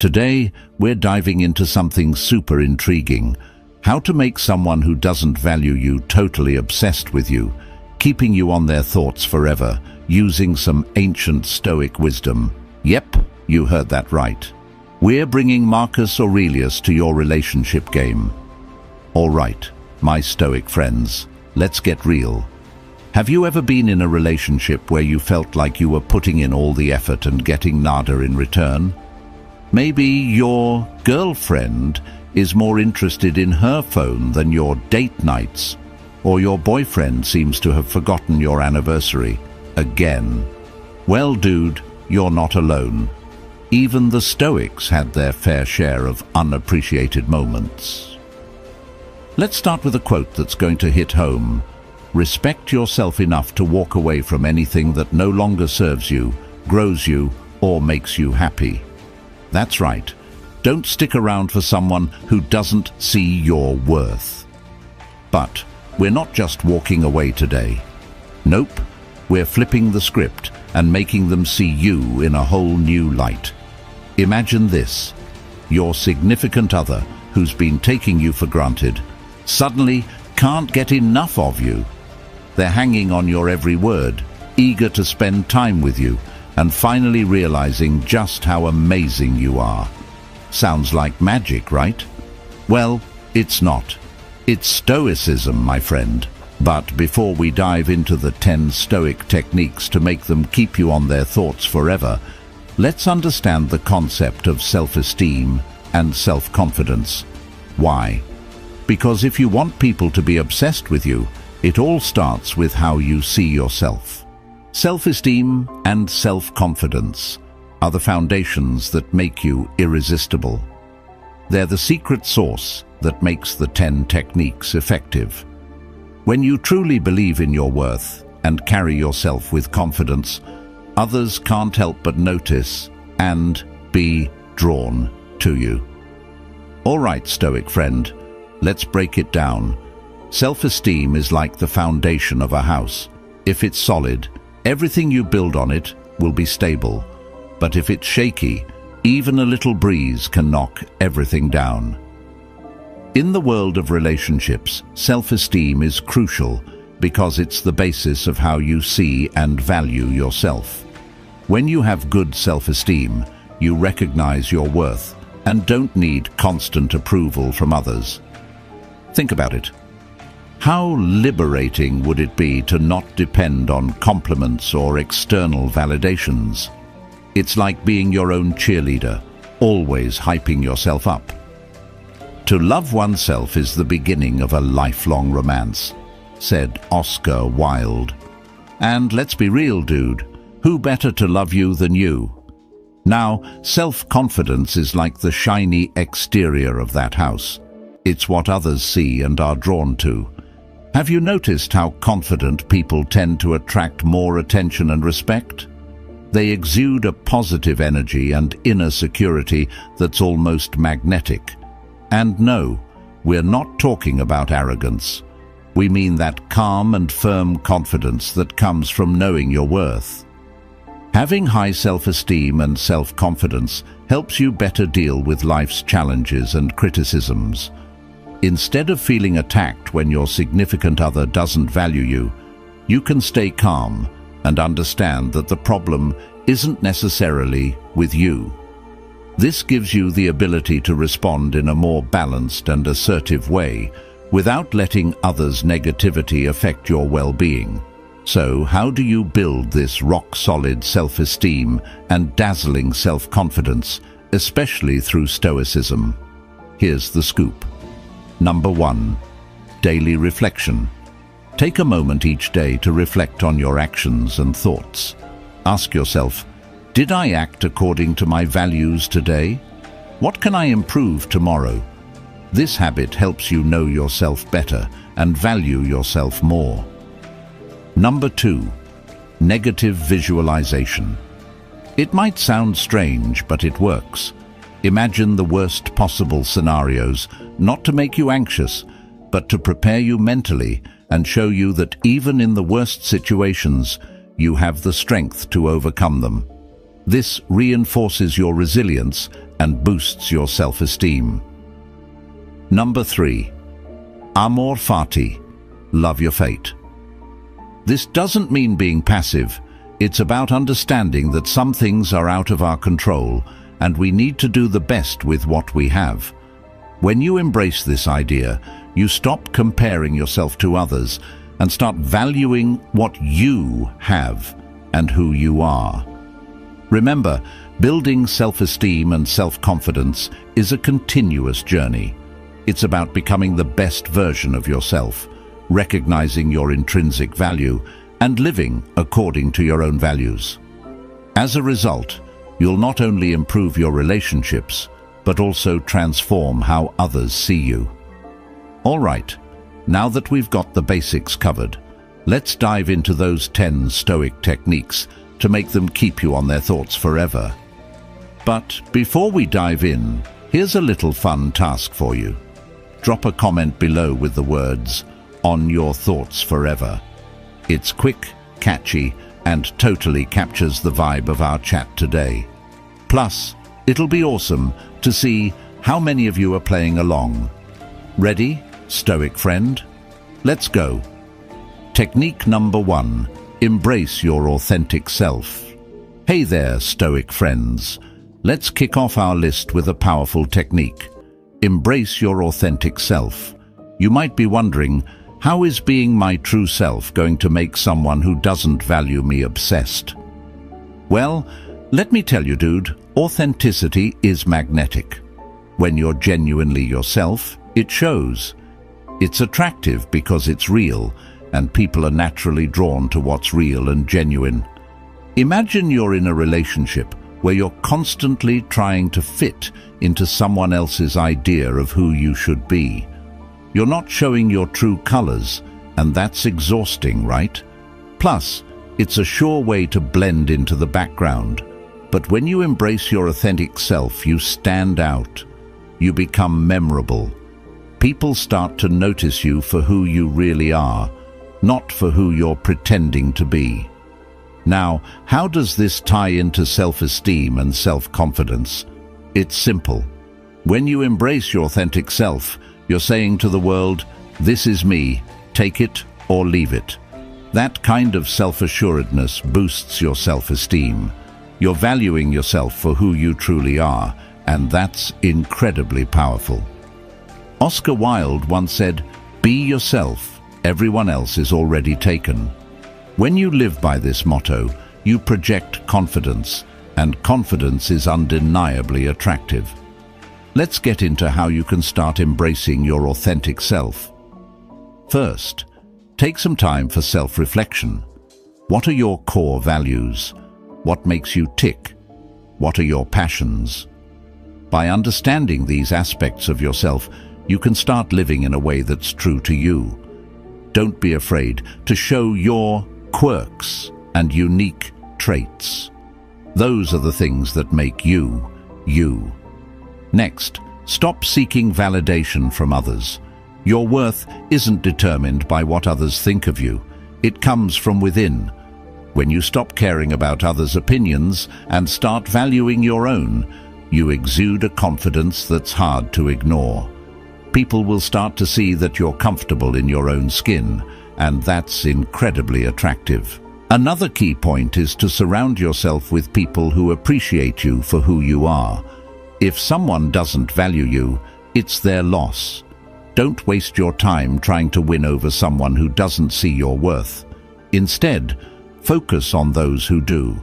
Today, we're diving into something super intriguing: how to make someone who doesn't value you totally obsessed with you, keeping you on their thoughts forever, using some ancient Stoic wisdom. Yep, you heard that right. We're bringing Marcus Aurelius to your relationship game. All right, my Stoic friends, let's get real. Have you ever been in a relationship where you felt like you were putting in all the effort and getting nada in return? Maybe your girlfriend is more interested in her phone than your date nights, or your boyfriend seems to have forgotten your anniversary again. Well, dude, you're not alone. Even the Stoics had their fair share of unappreciated moments. Let's start with a quote that's going to hit home. Respect yourself enough to walk away from anything that no longer serves you, grows you, or makes you happy. That's right. Don't stick around for someone who doesn't see your worth. But we're not just walking away today. Nope, we're flipping the script and making them see you in a whole new light. Imagine this: your significant other, who's been taking you for granted, suddenly can't get enough of you. They're hanging on your every word, eager to spend time with you, and finally realizing just how amazing you are. Sounds like magic, right? Well, it's not. It's Stoicism, my friend. But before we dive into the 10 Stoic techniques to make them keep you on their thoughts forever, let's understand the concept of self-esteem and self-confidence. Why? Because if you want people to be obsessed with you, it all starts with how you see yourself. Self-esteem and self-confidence are the foundations that make you irresistible. They're the secret sauce that makes the 10 techniques effective. When you truly believe in your worth and carry yourself with confidence, others can't help but notice and be drawn to you. All right, Stoic friend, let's break it down. Self-esteem is like the foundation of a house. If it's solid, everything you build on it will be stable. But if it's shaky, even a little breeze can knock everything down. In the world of relationships, self-esteem is crucial because it's the basis of how you see and value yourself. When you have good self-esteem, you recognize your worth and don't need constant approval from others. Think about it. How liberating would it be to not depend on compliments or external validations? It's like being your own cheerleader, always hyping yourself up. To love oneself is the beginning of a lifelong romance, said Oscar Wilde. And let's be real, dude, who better to love you than you? Now, self-confidence is like the shiny exterior of that house. It's what others see and are drawn to. Have you noticed how confident people tend to attract more attention and respect? They exude a positive energy and inner security that's almost magnetic. And no, we're not talking about arrogance. We mean that calm and firm confidence that comes from knowing your worth. Having high self-esteem and self-confidence helps you better deal with life's challenges and criticisms. Instead of feeling attacked when your significant other doesn't value you, you can stay calm and understand that the problem isn't necessarily with you. This gives you the ability to respond in a more balanced and assertive way without letting others' negativity affect your well-being. So, how do you build this rock-solid self-esteem and dazzling self-confidence, especially through Stoicism? Here's the scoop. Number 1. Daily reflection. Take a moment each day to reflect on your actions and thoughts. Ask yourself, did I act according to my values today? What can I improve tomorrow? This habit helps you know yourself better and value yourself more. Number 2. Negative visualization. It might sound strange, but it works. Imagine the worst possible scenarios, not to make you anxious, but to prepare you mentally and show you that even in the worst situations, you have the strength to overcome them. This reinforces your resilience and boosts your self-esteem. Number 3. Amor fati. Love your fate. This doesn't mean being passive. It's about understanding that some things are out of our control and we need to do the best with what we have. When you embrace this idea, you stop comparing yourself to others and start valuing what you have and who you are. Remember, building self-esteem and self-confidence is a continuous journey. It's about becoming the best version of yourself, recognizing your intrinsic value, and living according to your own values. As a result, you'll not only improve your relationships, but also transform how others see you. All right, now that we've got the basics covered, let's dive into those 10 Stoic techniques to make them keep you on their thoughts forever. But before we dive in, here's a little fun task for you. Drop a comment below with the words, "On your thoughts forever." It's quick, catchy, and totally captures the vibe of our chat today. Plus, it'll be awesome to see how many of you are playing along. Ready, Stoic friend? Let's go. Technique number 1. Embrace your authentic self. Hey there, Stoic friends. Let's kick off our list with a powerful technique. Embrace your authentic self. You might be wondering, how is being my true self going to make someone who doesn't value me obsessed? Well, let me tell you, dude, authenticity is magnetic. When you're genuinely yourself, it shows. It's attractive because it's real, and people are naturally drawn to what's real and genuine. Imagine you're in a relationship where you're constantly trying to fit into someone else's idea of who you should be. You're not showing your true colors, and that's exhausting, right? Plus, it's a sure way to blend into the background. But when you embrace your authentic self, you stand out. You become memorable. People start to notice you for who you really are, not for who you're pretending to be. Now, how does this tie into self-esteem and self-confidence? It's simple. When you embrace your authentic self, you're saying to the world, "This is me, take it or leave it." That kind of self-assuredness boosts your self-esteem. You're valuing yourself for who you truly are, and that's incredibly powerful. Oscar Wilde once said, "Be yourself, everyone else is already taken." When you live by this motto, you project confidence, and confidence is undeniably attractive. Let's get into how you can start embracing your authentic self. First, take some time for self-reflection. What are your core values? What makes you tick? What are your passions? By understanding these aspects of yourself, you can start living in a way that's true to you. Don't be afraid to show your quirks and unique traits. Those are the things that make you, you. Next, stop seeking validation from others. Your worth isn't determined by what others think of you. It comes from within. When you stop caring about others' opinions and start valuing your own, you exude a confidence that's hard to ignore. People will start to see that you're comfortable in your own skin, and that's incredibly attractive. Another key point is to surround yourself with people who appreciate you for who you are. If someone doesn't value you, it's their loss. Don't waste your time trying to win over someone who doesn't see your worth. Instead, focus on those who do.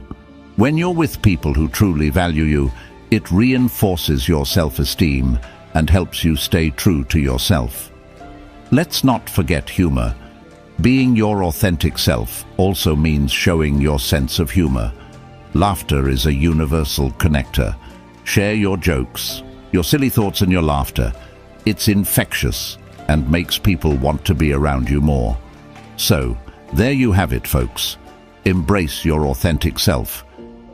When you're with people who truly value you, it reinforces your self-esteem and helps you stay true to yourself. Let's not forget humor. Being your authentic self also means showing your sense of humor. Laughter is a universal connector. Share your jokes, your silly thoughts and your laughter. It's infectious and makes people want to be around you more. So, there you have it, folks. Embrace your authentic self.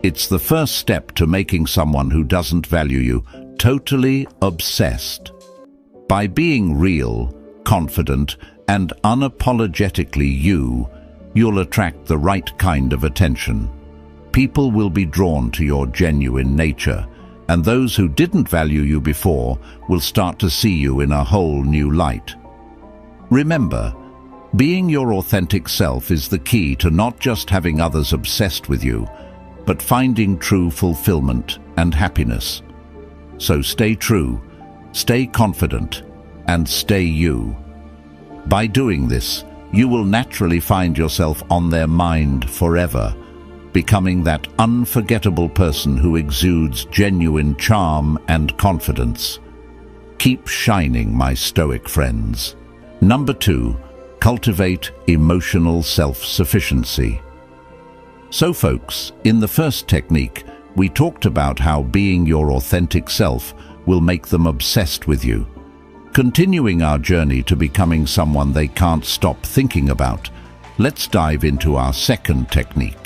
It's the first step to making someone who doesn't value you totally obsessed. By being real, confident, and unapologetically you, you'll attract the right kind of attention. People will be drawn to your genuine nature, and those who didn't value you before will start to see you in a whole new light. Remember, being your authentic self is the key to not just having others obsessed with you, but finding true fulfillment and happiness. So stay true, stay confident, and stay you. By doing this, you will naturally find yourself on their mind forever, becoming that unforgettable person who exudes genuine charm and confidence. Keep shining, my Stoic friends. Number 2, cultivate emotional self-sufficiency. So folks, in the first technique, we talked about how being your authentic self will make them obsessed with you. Continuing our journey to becoming someone they can't stop thinking about, let's dive into our second technique.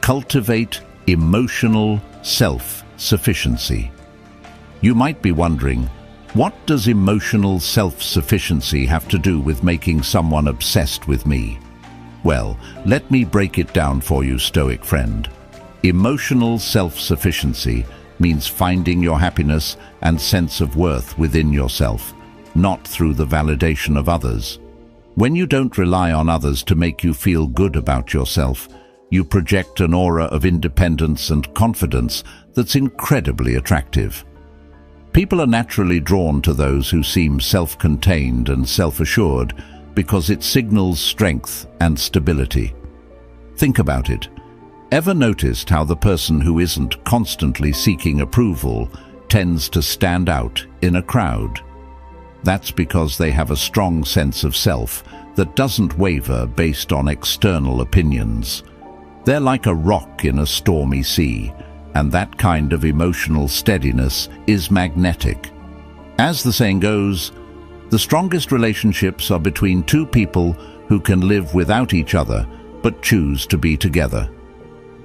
Cultivate emotional self-sufficiency. You might be wondering, what does emotional self-sufficiency have to do with making someone obsessed with me? Well, let me break it down for you, Stoic friend. Emotional self-sufficiency means finding your happiness and sense of worth within yourself, not through the validation of others. When you don't rely on others to make you feel good about yourself, you project an aura of independence and confidence that's incredibly attractive. People are naturally drawn to those who seem self-contained and self-assured because it signals strength and stability. Think about it. Ever noticed how the person who isn't constantly seeking approval tends to stand out in a crowd? That's because they have a strong sense of self that doesn't waver based on external opinions. They're like a rock in a stormy sea, and that kind of emotional steadiness is magnetic. As the saying goes, the strongest relationships are between two people who can live without each other but choose to be together.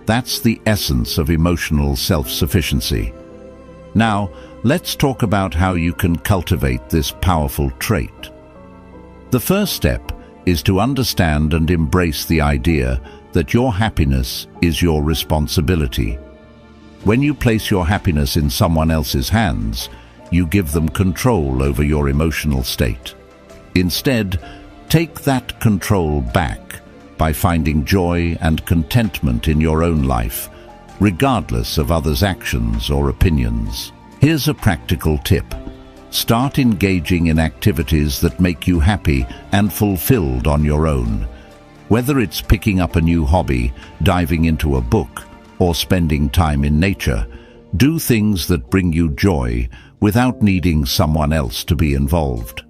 That's the essence of emotional self-sufficiency. Now, let's talk about how you can cultivate this powerful trait. The first step is to understand and embrace the idea that your happiness is your responsibility. When you place your happiness in someone else's hands, you give them control over your emotional state. Instead, take that control back by finding joy and contentment in your own life, regardless of others' actions or opinions. Here's a practical tip. Start engaging in activities that make you happy and fulfilled on your own. Whether it's picking up a new hobby, diving into a book, or spending time in nature, do things that bring you joy without needing someone else to be involved.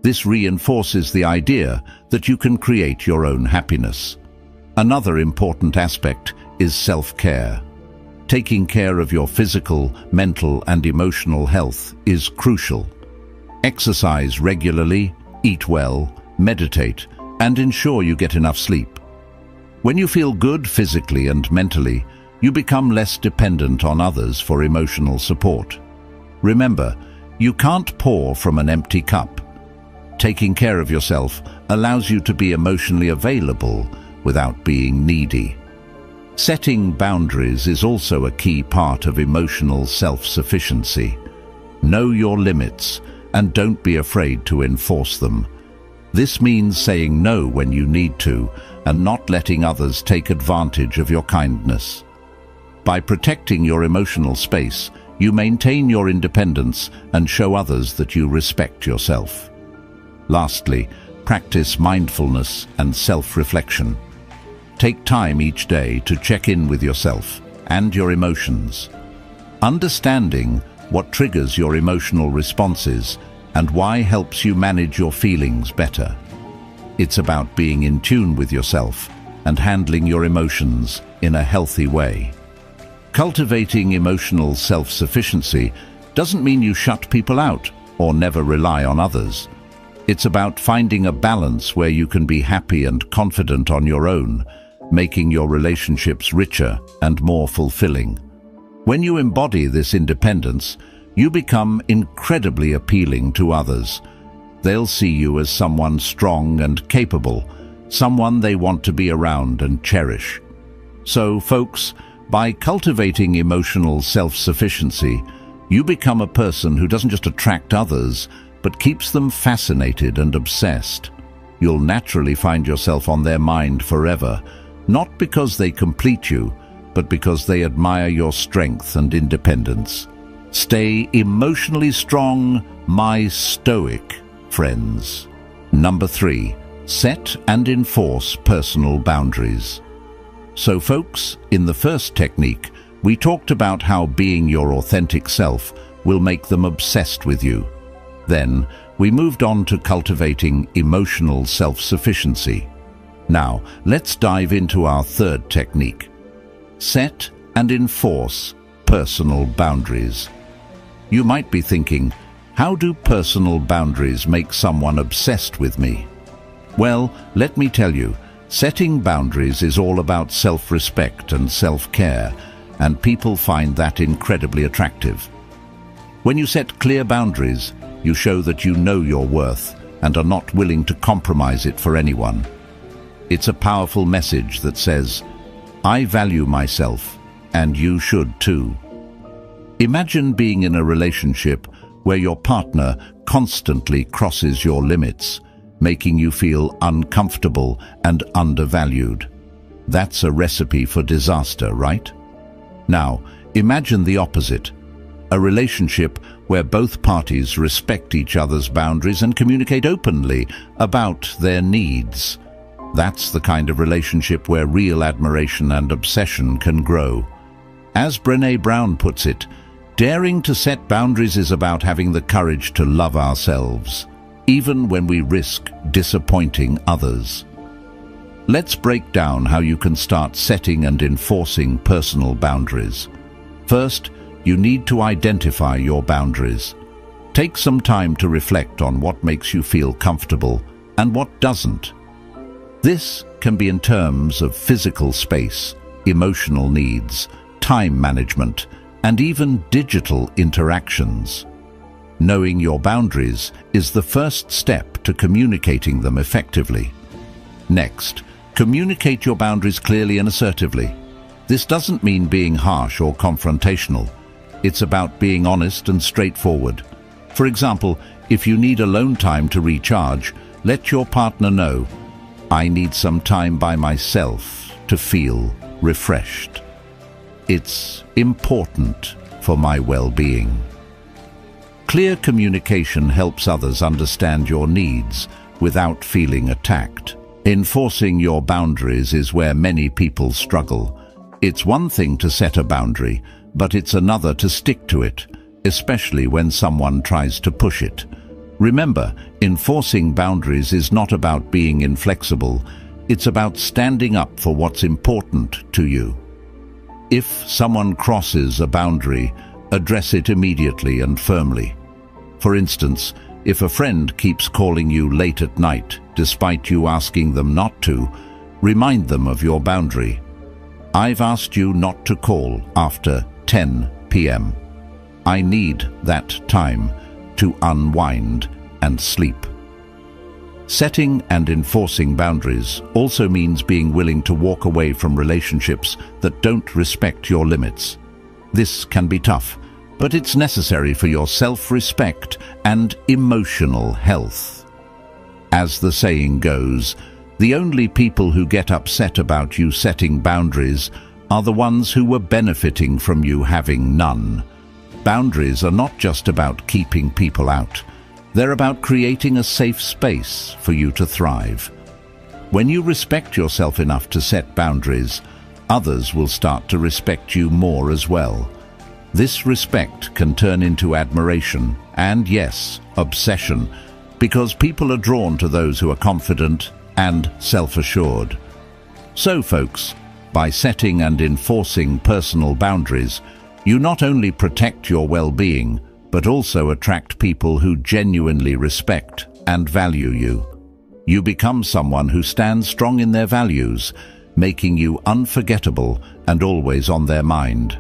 This reinforces the idea that you can create your own happiness. Another important aspect is self-care. Taking care of your physical, mental, and emotional health is crucial. Exercise regularly, eat well, meditate, and ensure you get enough sleep. When you feel good physically and mentally, you become less dependent on others for emotional support. Remember, you can't pour from an empty cup. Taking care of yourself allows you to be emotionally available without being needy. Setting boundaries is also a key part of emotional self-sufficiency. Know your limits and don't be afraid to enforce them. This means saying no when you need to and not letting others take advantage of your kindness. By protecting your emotional space, you maintain your independence and show others that you respect yourself. Lastly, practice mindfulness and self-reflection. Take time each day to check in with yourself and your emotions. Understanding what triggers your emotional responses and why helps you manage your feelings better. It's about being in tune with yourself and handling your emotions in a healthy way. Cultivating emotional self-sufficiency doesn't mean you shut people out or never rely on others. It's about finding a balance where you can be happy and confident on your own, making your relationships richer and more fulfilling. When you embody this independence, you become incredibly appealing to others. They'll see you as someone strong and capable, someone they want to be around and cherish. So, folks, by cultivating emotional self-sufficiency, You become a person who doesn't just attract others, but keeps them fascinated and obsessed. You'll naturally find yourself on their mind forever, not because they complete you, but because they admire your strength and independence. Stay emotionally strong, my Stoic friends. Number 3, set and enforce personal boundaries. So folks, in the first technique, we talked about how being your authentic self will make them obsessed with you. Then, we moved on to cultivating emotional self-sufficiency. Now, let's dive into our third technique. Set and enforce personal boundaries. You might be thinking, how do personal boundaries make someone obsessed with me? Well, let me tell you, setting boundaries is all about self-respect and self-care, and people find that incredibly attractive. When you set clear boundaries, you show that you know your worth and are not willing to compromise it for anyone. It's a powerful message that says, I value myself, and you should too. Imagine being in a relationship where your partner constantly crosses your limits, making you feel uncomfortable and undervalued. That's a recipe for disaster, right? Now, imagine the opposite. A relationship where both parties respect each other's boundaries and communicate openly about their needs. That's the kind of relationship where real admiration and obsession can grow. As Brené Brown puts it, daring to set boundaries is about having the courage to love ourselves, even when we risk disappointing others. Let's break down how you can start setting and enforcing personal boundaries. First, you need to identify your boundaries. Take some time to reflect on what makes you feel comfortable and what doesn't. This can be in terms of physical space, emotional needs, time management, and even digital interactions. Knowing your boundaries is the first step to communicating them effectively. Next, communicate your boundaries clearly and assertively. This doesn't mean being harsh or confrontational. It's about being honest and straightforward. For example, if you need alone time to recharge, let your partner know, I need some time by myself to feel refreshed. It's important for my well-being. Clear communication helps others understand your needs without feeling attacked. Enforcing your boundaries is where many people struggle. It's one thing to set a boundary, but it's another to stick to it, especially when someone tries to push it. Remember, enforcing boundaries is not about being inflexible. It's about standing up for what's important to you. If someone crosses a boundary, address it immediately and firmly. For instance, if a friend keeps calling you late at night, despite you asking them not to, remind them of your boundary. I've asked you not to call after 10 p.m. I need that time to unwind and sleep. Setting and enforcing boundaries also means being willing to walk away from relationships that don't respect your limits. This can be tough, but it's necessary for your self-respect and emotional health. As the saying goes, the only people who get upset about you setting boundaries are the ones who were benefiting from you having none. Boundaries are not just about keeping people out. They're about creating a safe space for you to thrive. When you respect yourself enough to set boundaries, others will start to respect you more as well. This respect can turn into admiration and, yes, obsession, because people are drawn to those who are confident and self-assured. So, folks, by setting and enforcing personal boundaries, you not only protect your well-being, but also attract people who genuinely respect and value you. You become someone who stands strong in their values, making you unforgettable and always on their mind.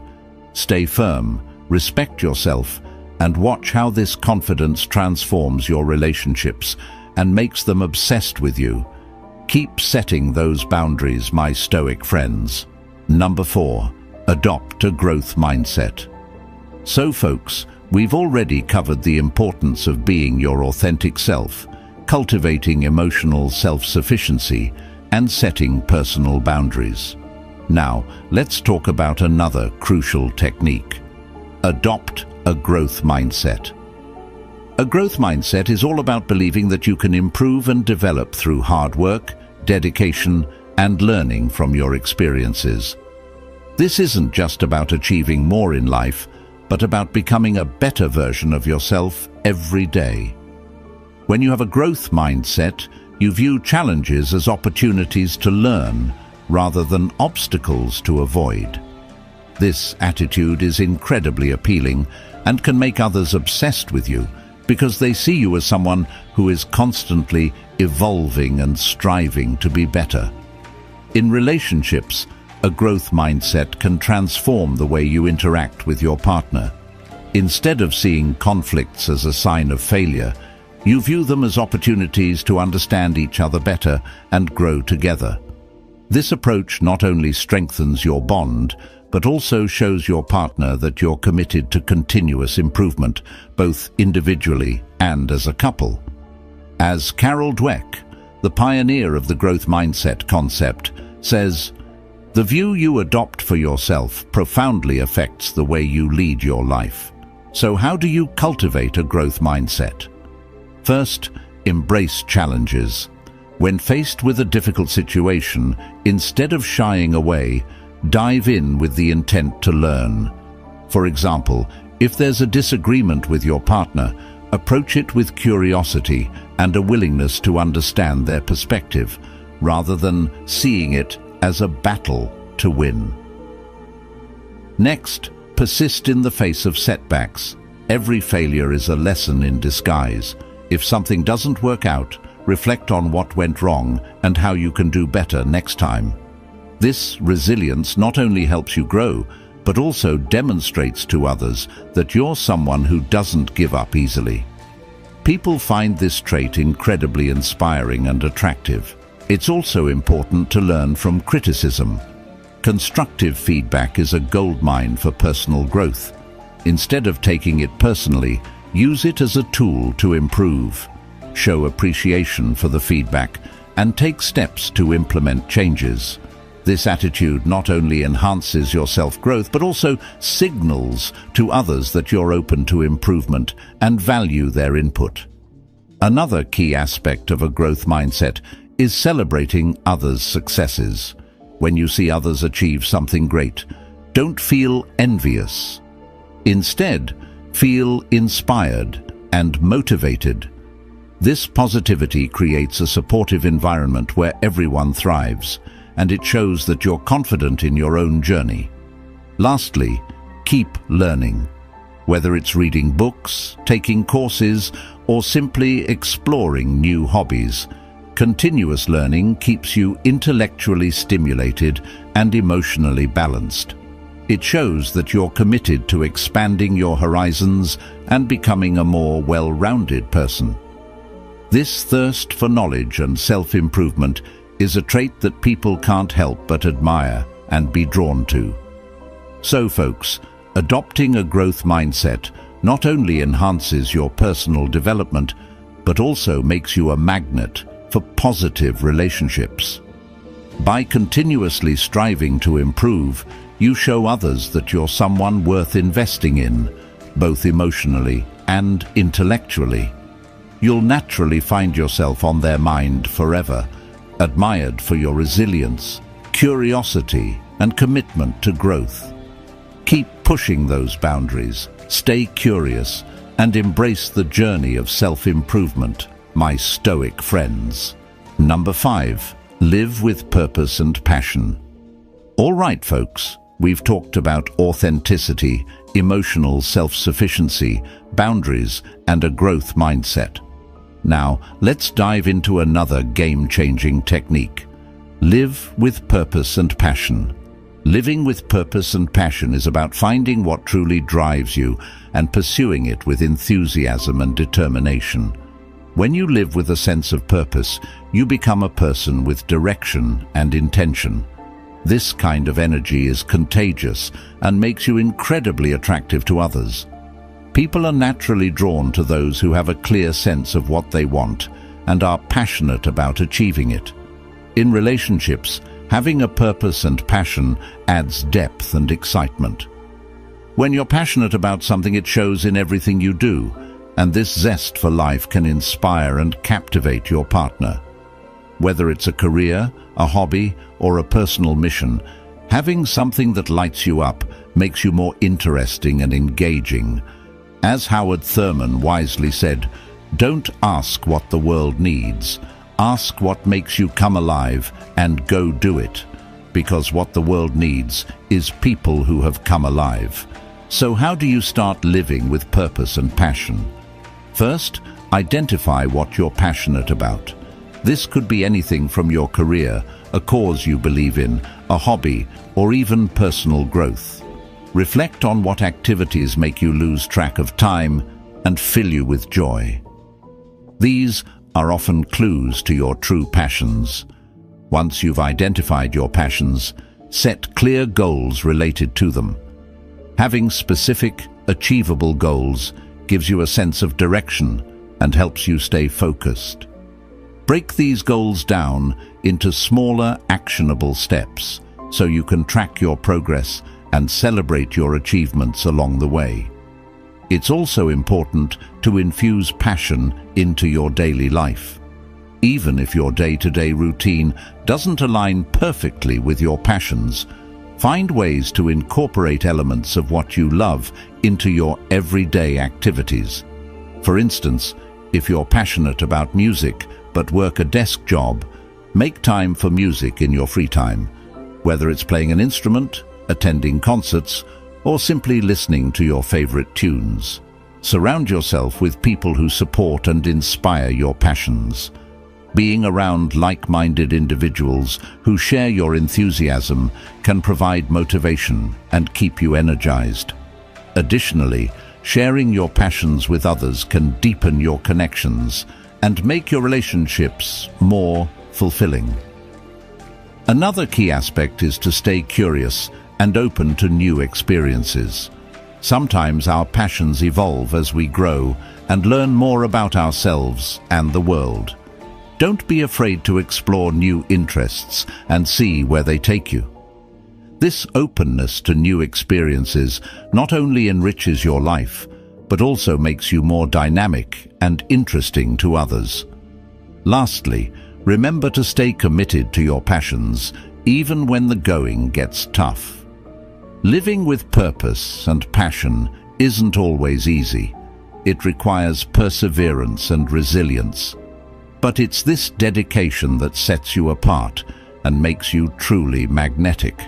Stay firm, respect yourself, and watch how this confidence transforms your relationships and makes them obsessed with you. Keep setting those boundaries, my Stoic friends. Number 4, adopt a growth mindset. So folks, we've already covered the importance of being your authentic self, cultivating emotional self-sufficiency, and setting personal boundaries. Now, let's talk about another crucial technique. Adopt a growth mindset. A growth mindset is all about believing that you can improve and develop through hard work, dedication, and learning from your experiences. This isn't just about achieving more in life, but about becoming a better version of yourself every day. When you have a growth mindset, you view challenges as opportunities to learn rather than obstacles to avoid. This attitude is incredibly appealing and can make others obsessed with you because they see you as someone who is constantly evolving and striving to be better. In relationships, a growth mindset can transform the way you interact with your partner. Instead of seeing conflicts as a sign of failure, you view them as opportunities to understand each other better and grow together. This approach not only strengthens your bond, but also shows your partner that you're committed to continuous improvement, both individually and as a couple. As Carol Dweck, the pioneer of the growth mindset concept, says, "The view you adopt for yourself profoundly affects the way you lead your life." So how do you cultivate a growth mindset? First, embrace challenges. When faced with a difficult situation, instead of shying away, dive in with the intent to learn. For example, if there's a disagreement with your partner, approach it with curiosity and a willingness to understand their perspective, rather than seeing it as a battle to win. Next, persist in the face of setbacks. Every failure is a lesson in disguise. If something doesn't work out, reflect on what went wrong and how you can do better next time. This resilience not only helps you grow, but also demonstrates to others that you're someone who doesn't give up easily. People find this trait incredibly inspiring and attractive. It's also important to learn from criticism. Constructive feedback is a goldmine for personal growth. Instead of taking it personally, use it as a tool to improve. Show appreciation for the feedback and take steps to implement changes. This attitude not only enhances your self-growth, but also signals to others that you're open to improvement and value their input. Another key aspect of a growth mindset is celebrating others' successes. When you see others achieve something great, don't feel envious. Instead, feel inspired and motivated. This positivity creates a supportive environment where everyone thrives, and it shows that you're confident in your own journey. Lastly, keep learning. Whether it's reading books, taking courses, or simply exploring new hobbies, continuous learning keeps you intellectually stimulated and emotionally balanced. It shows that you're committed to expanding your horizons and becoming a more well-rounded person. This thirst for knowledge and self-improvement is a trait that people can't help but admire and be drawn to. So folks, adopting a growth mindset not only enhances your personal development, but also makes you a magnet for positive relationships. By continuously striving to improve, you show others that you're someone worth investing in, both emotionally and intellectually. You'll naturally find yourself on their mind forever, admired for your resilience, curiosity, and commitment to growth. Keep pushing those boundaries, stay curious, and embrace the journey of self-improvement, my Stoic friends. Number 5, live with purpose and passion. All right, folks, we've talked about authenticity, emotional self-sufficiency, boundaries, and a growth mindset. Now, let's dive into another game-changing technique. Live with purpose and passion. Living with purpose and passion is about finding what truly drives you and pursuing it with enthusiasm and determination. When you live with a sense of purpose, you become a person with direction and intention. This kind of energy is contagious and makes you incredibly attractive to others. People are naturally drawn to those who have a clear sense of what they want and are passionate about achieving it. In relationships, having a purpose and passion adds depth and excitement. When you're passionate about something, it shows in everything you do, and this zest for life can inspire and captivate your partner. Whether it's a career, a hobby, or a personal mission, having something that lights you up makes you more interesting and engaging. As Howard Thurman wisely said, "Don't ask what the world needs. Ask what makes you come alive and go do it." Because what the world needs is people who have come alive. So how do you start living with purpose and passion? First, identify what you're passionate about. This could be anything from your career, a cause you believe in, a hobby, or even personal growth. Reflect on what activities make you lose track of time and fill you with joy. These are often clues to your true passions. Once you've identified your passions, set clear goals related to them. Having specific, achievable goals gives you a sense of direction and helps you stay focused. Break these goals down into smaller, actionable steps so you can track your progress and celebrate your achievements along the way. It's also important to infuse passion into your daily life. Even if your day-to-day routine doesn't align perfectly with your passions, find ways to incorporate elements of what you love into your everyday activities. For instance, if you're passionate about music but work a desk job, make time for music in your free time, whether it's playing an instrument, attending concerts, or simply listening to your favorite tunes. Surround yourself with people who support and inspire your passions. Being around like-minded individuals who share your enthusiasm can provide motivation and keep you energized. Additionally, sharing your passions with others can deepen your connections and make your relationships more fulfilling. Another key aspect is to stay curious and open to new experiences. Sometimes our passions evolve as we grow and learn more about ourselves and the world. Don't be afraid to explore new interests and see where they take you. This openness to new experiences not only enriches your life, but also makes you more dynamic and interesting to others. Lastly, remember to stay committed to your passions, even when the going gets tough. Living with purpose and passion isn't always easy. It requires perseverance and resilience. But it's this dedication that sets you apart and makes you truly magnetic.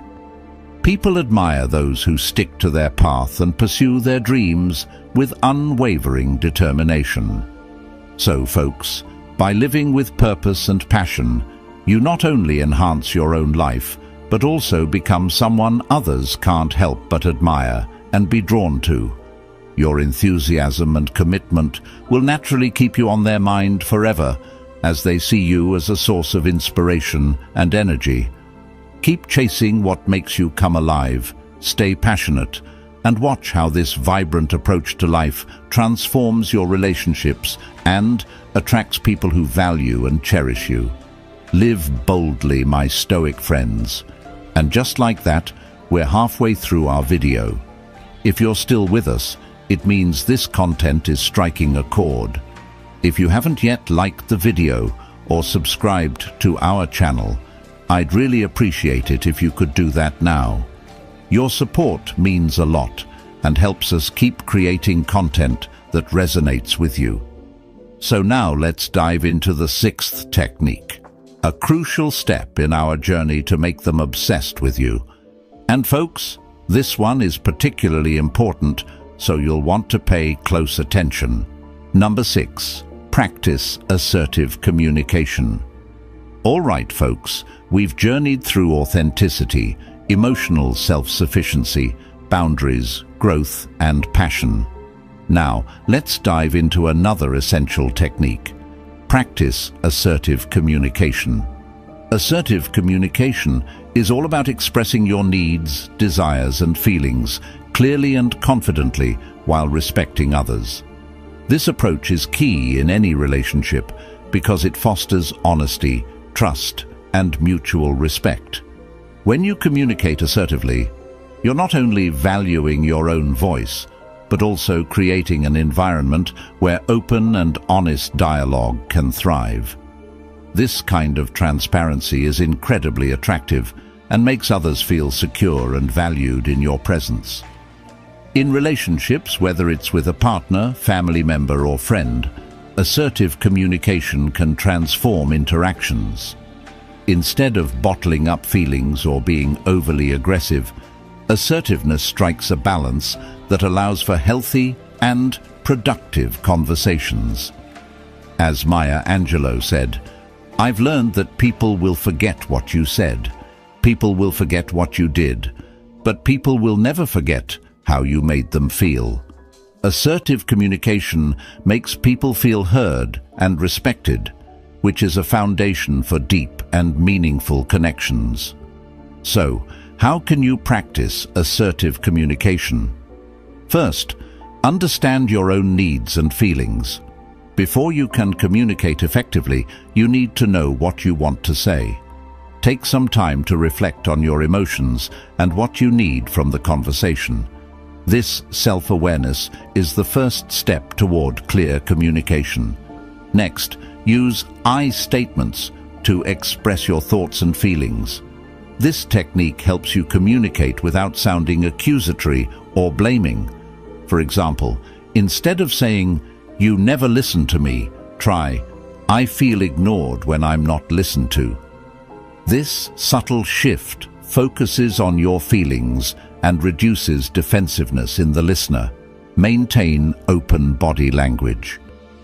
People admire those who stick to their path and pursue their dreams with unwavering determination. So, folks, by living with purpose and passion, you not only enhance your own life, but also become someone others can't help but admire and be drawn to. Your enthusiasm and commitment will naturally keep you on their mind forever, as they see you as a source of inspiration and energy. Keep chasing what makes you come alive, stay passionate, and watch how this vibrant approach to life transforms your relationships and attracts people who value and cherish you. Live boldly, my Stoic friends. And just like that, we're halfway through our video. If you're still with us, it means this content is striking a chord. If you haven't yet liked the video or subscribed to our channel, I'd really appreciate it if you could do that now. Your support means a lot and helps us keep creating content that resonates with you. So now let's dive into the sixth technique, a crucial step in our journey to make them obsessed with you. And folks, this one is particularly important, so you'll want to pay close attention. Number 6. Practice assertive communication. All right, folks, we've journeyed through authenticity, emotional self-sufficiency, boundaries, growth, and passion. Now, let's dive into another essential technique. Practice assertive communication. Assertive communication is all about expressing your needs, desires, and feelings clearly and confidently while respecting others. This approach is key in any relationship because it fosters honesty, trust, and mutual respect. When you communicate assertively, you're not only valuing your own voice, but also creating an environment where open and honest dialogue can thrive. This kind of transparency is incredibly attractive and makes others feel secure and valued in your presence. In relationships, whether it's with a partner, family member, or friend, assertive communication can transform interactions. Instead of bottling up feelings or being overly aggressive, assertiveness strikes a balance that allows for healthy and productive conversations. As Maya Angelou said, "I've learned that people will forget what you said, people will forget what you did, but people will never forget how you made them feel." Assertive communication makes people feel heard and respected, which is a foundation for deep and meaningful connections. So, how can you practice assertive communication? First, understand your own needs and feelings. Before you can communicate effectively, you need to know what you want to say. Take some time to reflect on your emotions and what you need from the conversation. This self-awareness is the first step toward clear communication. Next, use I statements to express your thoughts and feelings. This technique helps you communicate without sounding accusatory or blaming. For example, instead of saying, "You never listen to me," try, "I feel ignored when I'm not listened to." This subtle shift focuses on your feelings and reduces defensiveness in the listener. Maintain open body language.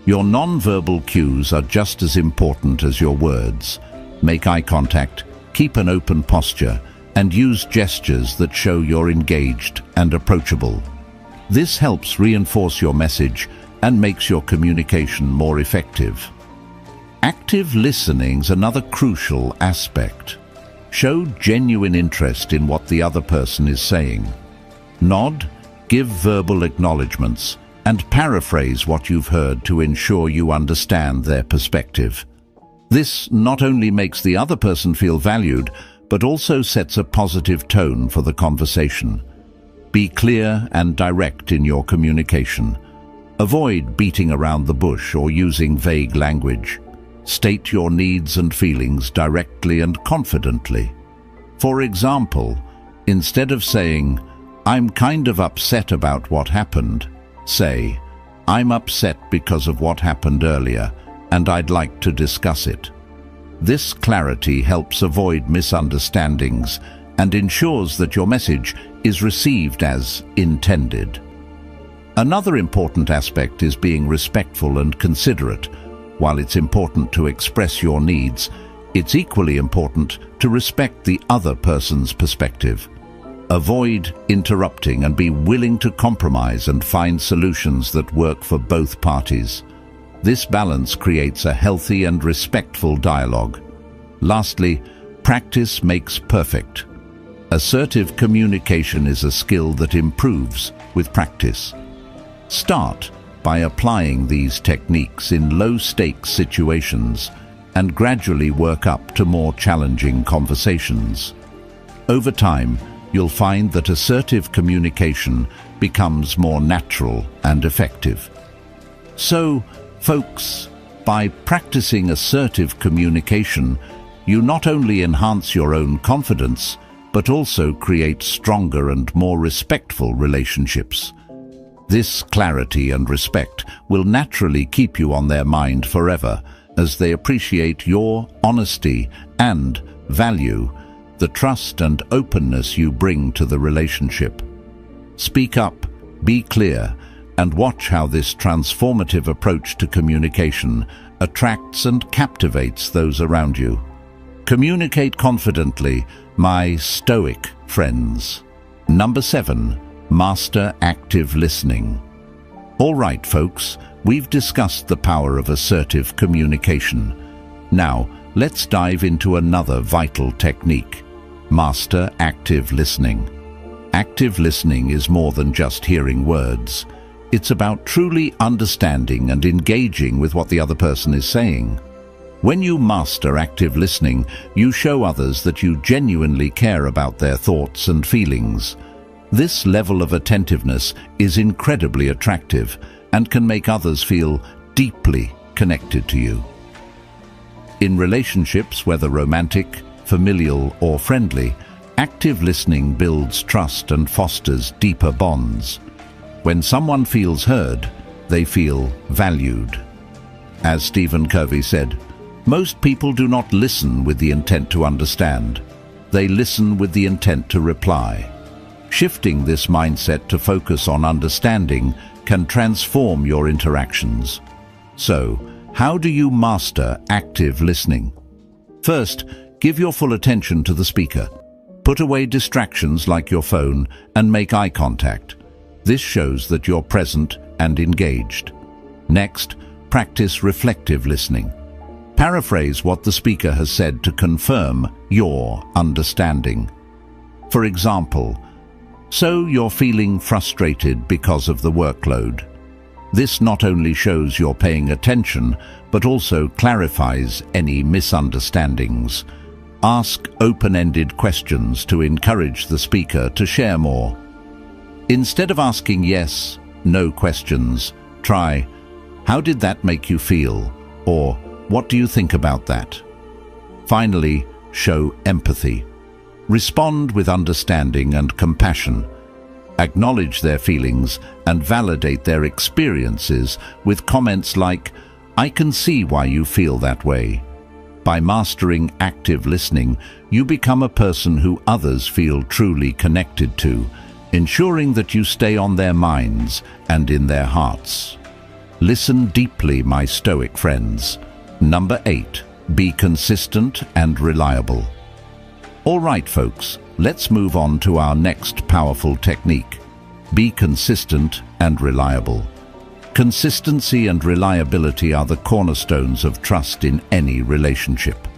Your non-verbal cues are just as important as your words. Make eye contact, keep an open posture, and use gestures that show you're engaged and approachable. This helps reinforce your message and makes your communication more effective. Active listening is another crucial aspect. Show genuine interest in what the other person is saying. Nod, give verbal acknowledgements, and paraphrase what you've heard to ensure you understand their perspective. This not only makes the other person feel valued, but also sets a positive tone for the conversation. Be clear and direct in your communication. Avoid beating around the bush or using vague language. State your needs and feelings directly and confidently. For example, instead of saying, "I'm kind of upset about what happened," say, "I'm upset because of what happened earlier, and I'd like to discuss it." This clarity helps avoid misunderstandings and ensures that your message is received as intended. Another important aspect is being respectful and considerate. While it's important to express your needs, it's equally important to respect the other person's perspective. Avoid interrupting and be willing to compromise and find solutions that work for both parties. This balance creates a healthy and respectful dialogue. Lastly, practice makes perfect. Assertive communication is a skill that improves with practice. Start by applying these techniques in low-stakes situations and gradually work up to more challenging conversations. Over time, you'll find that assertive communication becomes more natural and effective. So, folks, by practicing assertive communication, you not only enhance your own confidence, but also create stronger and more respectful relationships. This clarity and respect will naturally keep you on their mind forever, as they appreciate your honesty and value the trust and openness you bring to the relationship. Speak up, be clear, and watch how this transformative approach to communication attracts and captivates those around you. Communicate confidently, my Stoic friends. Number 7. Master active listening. All right, folks, we've discussed the power of assertive communication. Now, let's dive into another vital technique. Master active listening. Active listening is more than just hearing words. It's about truly understanding and engaging with what the other person is saying. When you master active listening, you show others that you genuinely care about their thoughts and feelings. This level of attentiveness is incredibly attractive and can make others feel deeply connected to you. In relationships, whether romantic, familial, or friendly, active listening builds trust and fosters deeper bonds. When someone feels heard, they feel valued. As Stephen Covey said, most people do not listen with the intent to understand. They listen with the intent to reply. Shifting this mindset to focus on understanding can transform your interactions. So, how do you master active listening? First, give your full attention to the speaker. Put away distractions like your phone and make eye contact. This shows that you're present and engaged. Next, practice reflective listening. Paraphrase what the speaker has said to confirm your understanding. For example, "So you're feeling frustrated because of the workload." This not only shows you're paying attention, but also clarifies any misunderstandings. Ask open-ended questions to encourage the speaker to share more. Instead of asking yes, no questions, try, "How did that make you feel?" or "What do you think about that?" Finally, show empathy. Respond with understanding and compassion. Acknowledge their feelings and validate their experiences with comments like, "I can see why you feel that way." By mastering active listening, you become a person who others feel truly connected to, ensuring that you stay on their minds and in their hearts. Listen deeply, my Stoic friends. Number 8, be consistent and reliable. All right, folks, let's move on to our next powerful technique. Be consistent and reliable. Consistency and reliability are the cornerstones of trust in any relationship.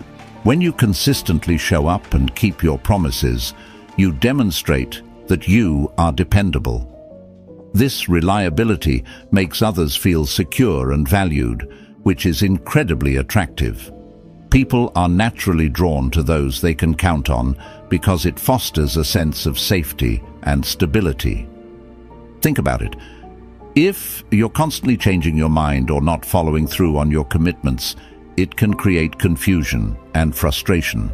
When you consistently show up and keep your promises, you demonstrate that you are dependable. This reliability makes others feel secure and valued, which is incredibly attractive. People are naturally drawn to those they can count on because it fosters a sense of safety and stability. Think about it. If you're constantly changing your mind or not following through on your commitments, it can create confusion and frustration.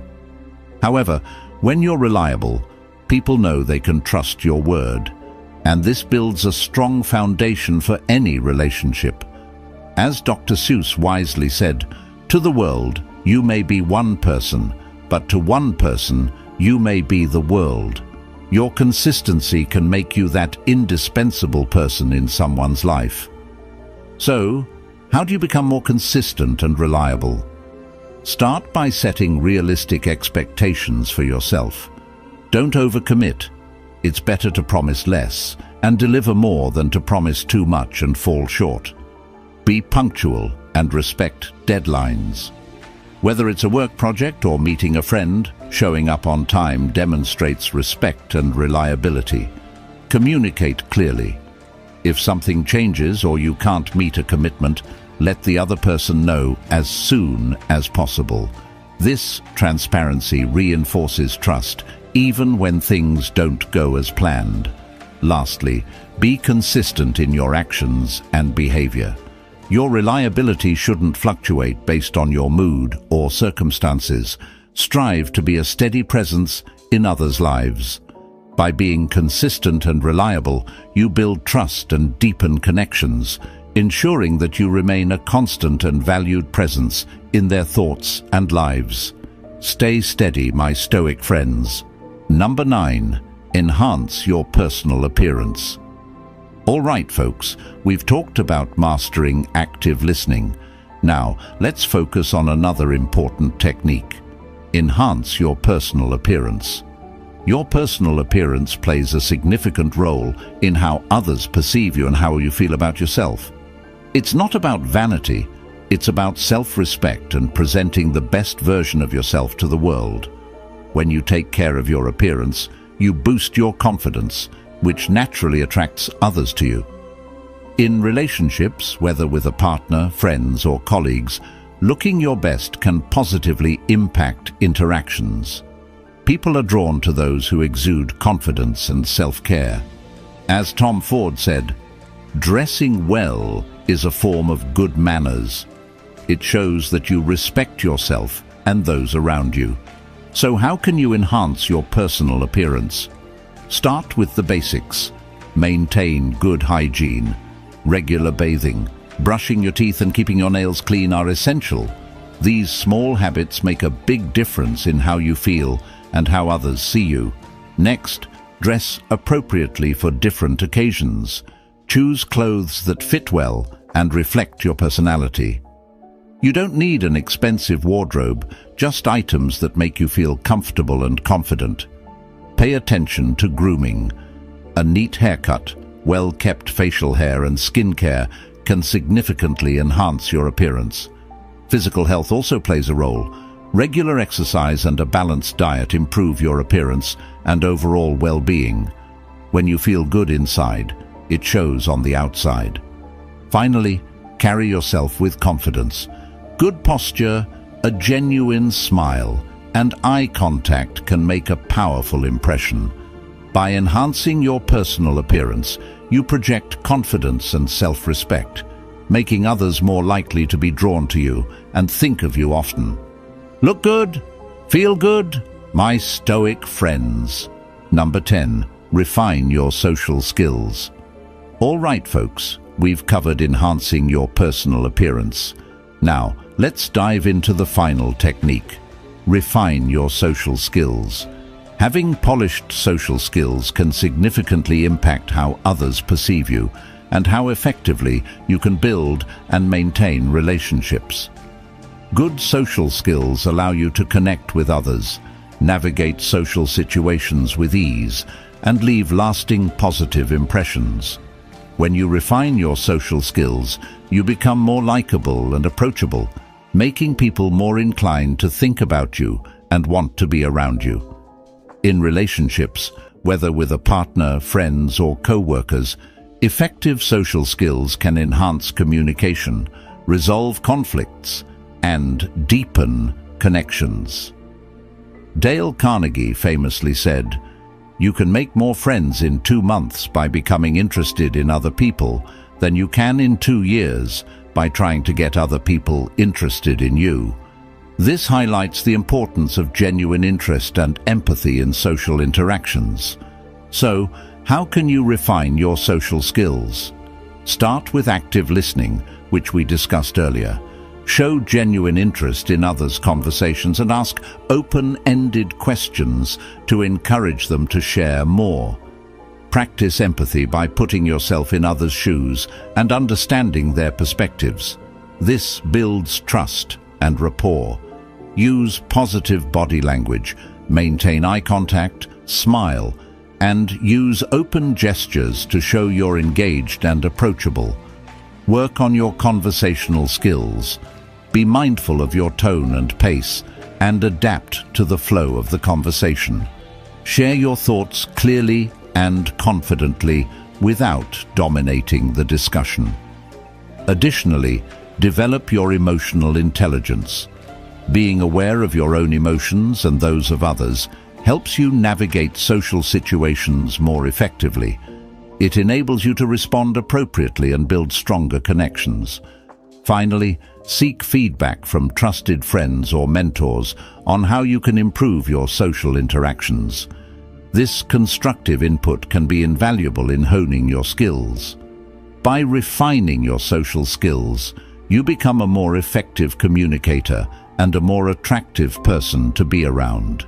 However, when you're reliable, people know they can trust your word, and this builds a strong foundation for any relationship. As Dr. Seuss wisely said, "To the world, you may be one person, but to one person, you may be the world." Your consistency can make you that indispensable person in someone's life. So, how do you become more consistent and reliable? Start by setting realistic expectations for yourself. Don't overcommit. It's better to promise less and deliver more than to promise too much and fall short. Be punctual and respect deadlines. Whether it's a work project or meeting a friend, showing up on time demonstrates respect and reliability. Communicate clearly. If something changes or you can't meet a commitment, let the other person know as soon as possible. This transparency reinforces trust, even when things don't go as planned. Lastly, be consistent in your actions and behavior. Your reliability shouldn't fluctuate based on your mood or circumstances. Strive to be a steady presence in others' lives. By being consistent and reliable, you build trust and deepen connections, ensuring that you remain a constant and valued presence in their thoughts and lives. Stay steady, my Stoic friends. Number 9, enhance your personal appearance. All right, folks, we've talked about mastering active listening. Now, let's focus on another important technique. Enhance your personal appearance. Your personal appearance plays a significant role in how others perceive you and how you feel about yourself. It's not about vanity, It's about self-respect and presenting the best version of yourself to the world. When you take care of your appearance, you boost your confidence, which naturally attracts others to you. In relationships, whether with a partner, friends, or colleagues, looking your best can positively impact interactions. People are drawn to those who exude confidence and self-care. As Tom Ford said, "Dressing well is a form of good manners." It shows that you respect yourself and those around you. So how can you enhance your personal appearance? Start with the basics. Maintain good hygiene. Regular bathing, brushing your teeth and keeping your nails clean are essential. These small habits make a big difference in how you feel and how others see you. Next, dress appropriately for different occasions. Choose clothes that fit well and reflect your personality. You don't need an expensive wardrobe, just items that make you feel comfortable and confident. Pay attention to grooming. A neat haircut, well-kept facial hair and skincare can significantly enhance your appearance. Physical health also plays a role. Regular exercise and a balanced diet improve your appearance and overall well-being. When you feel good inside, it shows on the outside. Finally, carry yourself with confidence. Good posture, a genuine smile, and eye contact can make a powerful impression. By enhancing your personal appearance, you project confidence and self-respect, making others more likely to be drawn to you and think of you often. Look good, feel good, my Stoic friends. Number 10, refine your social skills. All right, folks, we've covered enhancing your personal appearance. Now, let's dive into the final technique. Refine your social skills. Having polished social skills can significantly impact how others perceive you and how effectively you can build and maintain relationships. Good social skills allow you to connect with others, navigate social situations with ease, and leave lasting positive impressions. When you refine your social skills, you become more likable and approachable, making people more inclined to think about you and want to be around you. In relationships, whether with a partner, friends, or co-workers, effective social skills can enhance communication, resolve conflicts, and deepen connections. Dale Carnegie famously said, "You can make more friends in 2 months by becoming interested in other people than you can in 2 years by trying to get other people interested in you." This highlights the importance of genuine interest and empathy in social interactions. So, how can you refine your social skills? Start with active listening, which we discussed earlier. Show genuine interest in others' conversations and ask open-ended questions to encourage them to share more. Practice empathy by putting yourself in others' shoes and understanding their perspectives. This builds trust and rapport. Use positive body language, maintain eye contact, smile, and use open gestures to show you're engaged and approachable. Work on your conversational skills. Be mindful of your tone and pace, and adapt to the flow of the conversation. Share your thoughts clearly and confidently without dominating the discussion. Additionally, develop your emotional intelligence. Being aware of your own emotions and those of others helps you navigate social situations more effectively. It enables you to respond appropriately and build stronger connections. Finally, seek feedback from trusted friends or mentors on how you can improve your social interactions. This constructive input can be invaluable in honing your skills. By refining your social skills, you become a more effective communicator and a more attractive person to be around.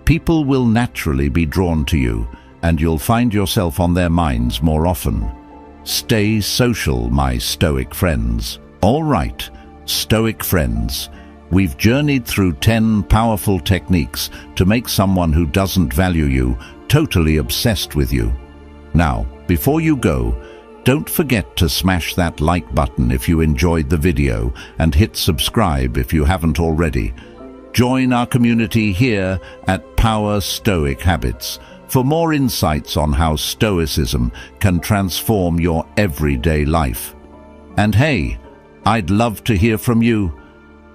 People will naturally be drawn to you, and you'll find yourself on their minds more often. Stay social, my Stoic friends. All right, Stoic friends, we've journeyed through 10 powerful techniques to make someone who doesn't value you totally obsessed with you. Now, before you go, Don't forget to smash that like button if you enjoyed the video and hit subscribe if you haven't already. Join our community here at Power Stoic Habits for more insights on how Stoicism can transform your everyday life. And hey, I'd love to hear from you.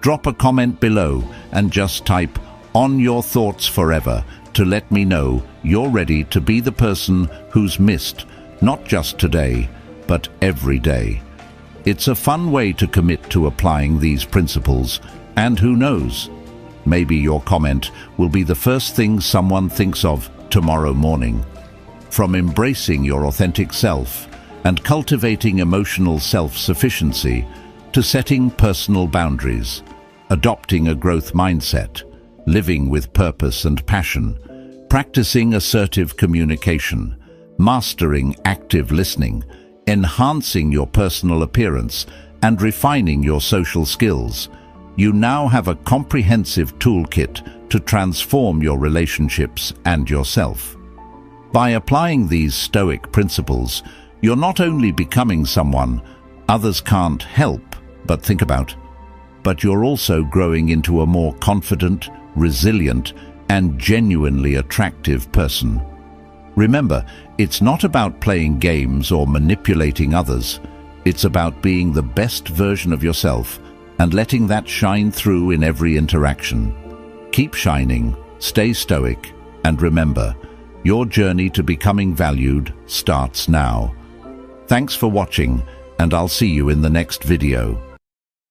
Drop a comment below and just type "on your thoughts forever" to let me know you're ready to be the person who's missed, not just today, but every day. It's a fun way to commit to applying these principles, and who knows, maybe your comment will be the first thing someone thinks of tomorrow morning. From embracing your authentic self and cultivating emotional self-sufficiency to setting personal boundaries, adopting a growth mindset, living with purpose and passion, practicing assertive communication, mastering active listening, enhancing your personal appearance, and refining your social skills, you now have a comprehensive toolkit to transform your relationships and yourself. By applying these Stoic principles, you're not only becoming someone others can't help but think about, but you're also growing into a more confident, resilient, and genuinely attractive person. Remember, it's not about playing games or manipulating others. It's about being the best version of yourself and letting that shine through in every interaction. Keep shining, stay stoic, and remember, your journey to becoming valued starts now. Thanks for watching, and I'll see you in the next video.